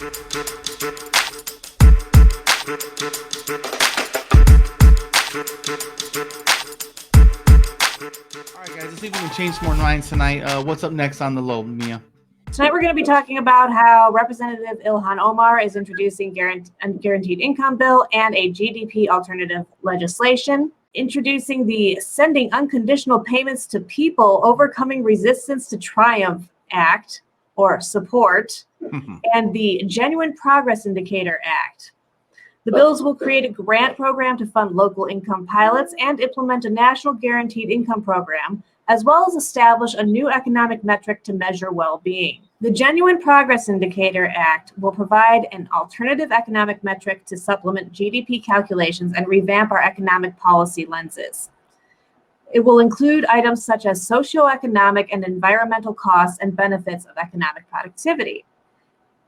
All right, guys, let's see if we can change some more minds tonight. What's up next on the low, Mia? Tonight we're going to be talking about how Representative Ilhan Omar is introducing guaranteed income bill and a GDP alternative legislation, introducing the Sending Unconditional Payments to People Overcoming Resistance to Triumph Act, or support, and the Genuine Progress Indicator Act. The bills will create a grant program to fund local income pilots and implement a national guaranteed income program, as well as establish a new economic metric to measure well-being. The Genuine Progress Indicator Act will provide an alternative economic metric to supplement GDP calculations and revamp our economic policy lenses. It will include items such as socioeconomic and environmental costs and benefits of economic productivity.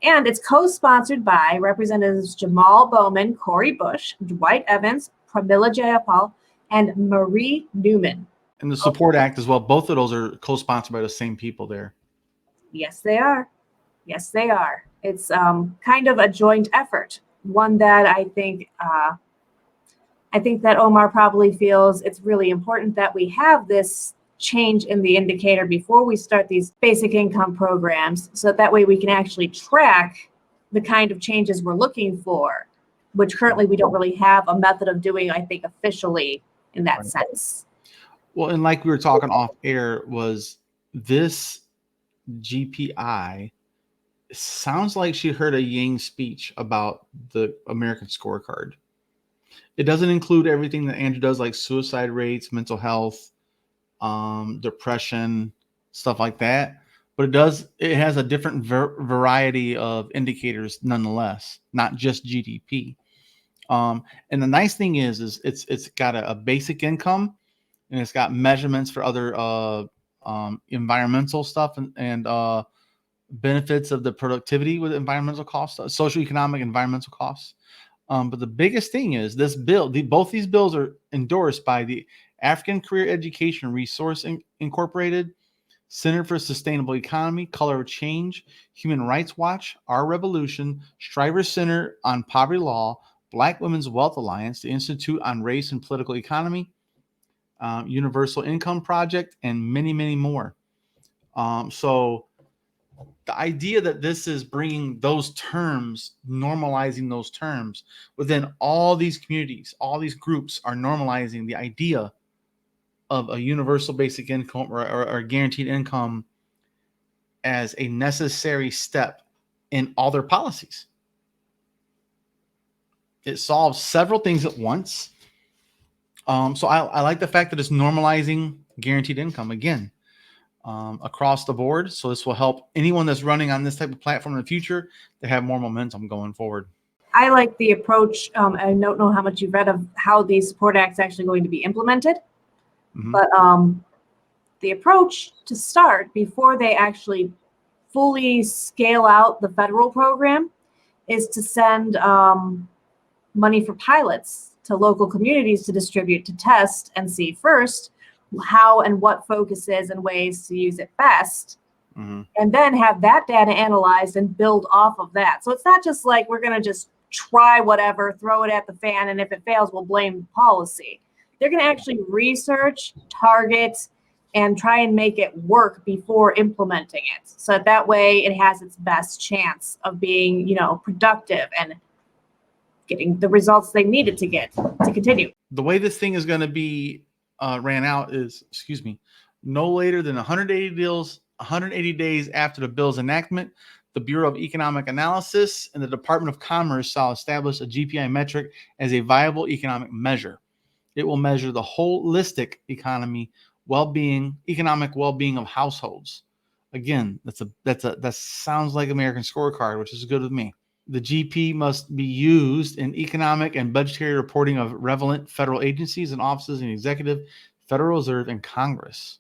And it's co-sponsored by Representatives Jamal Bowman, Cori Bush, Dwight Evans, Pramila Jayapal, and Marie Newman. And the Support Act as well. Both of those are co-sponsored by the same people there. Yes, they are. Yes, they are. It's kind of a joint effort, one that I think that Omar probably feels it's really important that we have this change in the indicator before we start these basic income programs, so that way we can actually track the kind of changes we're looking for, which currently we don't really have a method of doing, I think, officially in that sense. Well, and like we were talking off air, was this GPI sounds like she heard a Yang speech about the American scorecard. It doesn't include everything that Andrew does, like suicide rates, mental health, depression, stuff like that. But it has a different variety of indicators nonetheless, not just GDP. And the nice thing is it's got a basic income, and it's got measurements for other environmental stuff and benefits of the productivity with environmental costs, socioeconomic environmental costs. But the biggest thing is this bill, both these bills are endorsed by the African Career Education Resource Incorporated, Center for Sustainable Economy, Color of Change, Human Rights Watch, Our Revolution, Shriver Center on Poverty Law, Black Women's Wealth Alliance, the Institute on Race and Political Economy, Universal Income Project, and many, many more. So the idea that this is bringing those terms, normalizing those terms within all these communities, all these groups are normalizing the idea of a universal basic income or guaranteed income as a necessary step in all their policies. It solves several things at once. So I like the fact that it's normalizing guaranteed income again across the board. So this will help anyone that's running on this type of platform in the future to have more momentum going forward. I like the approach. I don't know how much you've read of how these support acts actually going to be implemented, but the approach to start before they actually fully scale out the federal program is to send money for pilots to local communities to distribute, to test and see first how and what focuses and ways to use it best, and then have that data analyzed and build off of that. So it's not just like we're going to just try whatever, throw it at the fan, and if it fails, we'll blame the policy. They're going to actually research, target, and try and make it work before implementing it. So that way it has its best chance of being, productive and getting the results they needed to get to continue. The way this thing is going to be ran out is, no later than 180 days after the bill's enactment, the Bureau of Economic Analysis and the Department of Commerce shall establish a GPI metric as a viable economic measure. It will measure the holistic economic well-being of households. Again, that sounds like American scorecard, which is good with me. The GP must be used in economic and budgetary reporting of relevant federal agencies and offices in the Executive, Federal Reserve, and Congress.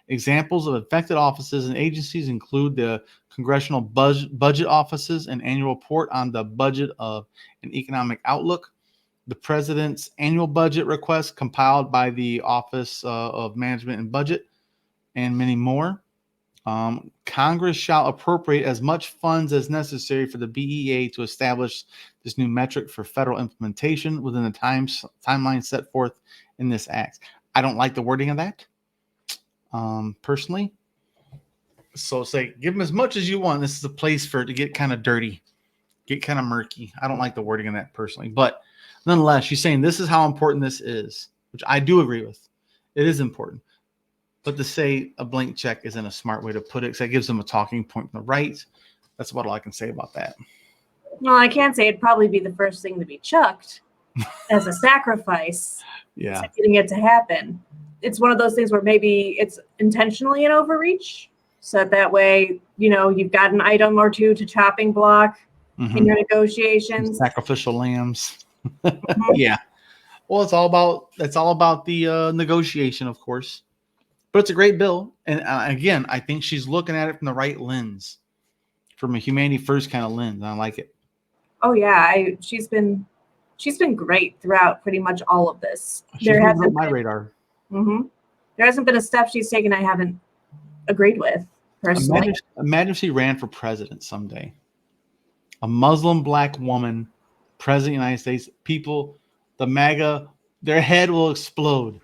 Examples of affected offices and agencies include the Congressional Budget Offices, an annual report on the budget of an economic outlook, the President's annual budget request compiled by the Office of Management and Budget, and many more. Congress shall appropriate as much funds as necessary for the BEA to establish this new metric for federal implementation within the timeline set forth in this act. I don't like the wording of that, personally. So say, give them as much as you want. This is a place for it to get kind of dirty, get kind of murky. I don't like the wording of that personally, but nonetheless, she's saying this is how important this is, which I do agree with. It is important. But to say a blank check isn't a smart way to put it, because that gives them a talking point from the right. That's about all I can say about that. Well, I can say it'd probably be the first thing to be chucked as a sacrifice Yeah. to getting it to happen. It's one of those things where maybe it's intentionally an overreach. So that way, you've got an item or two to chopping block in your negotiations. Sacrificial lambs. Yeah. Well, it's all about the negotiation, of course. But it's a great bill. And again, I think she's looking at it from the right lens, from a humanity first kind of lens. And I like it. Oh yeah, she's been great throughout pretty much all of this. She's on my radar. Mm-hmm. There hasn't been a step she's taken I haven't agreed with personally. Imagine if she ran for president someday. A Muslim black woman, president of the United States. People, the MAGA, their head will explode.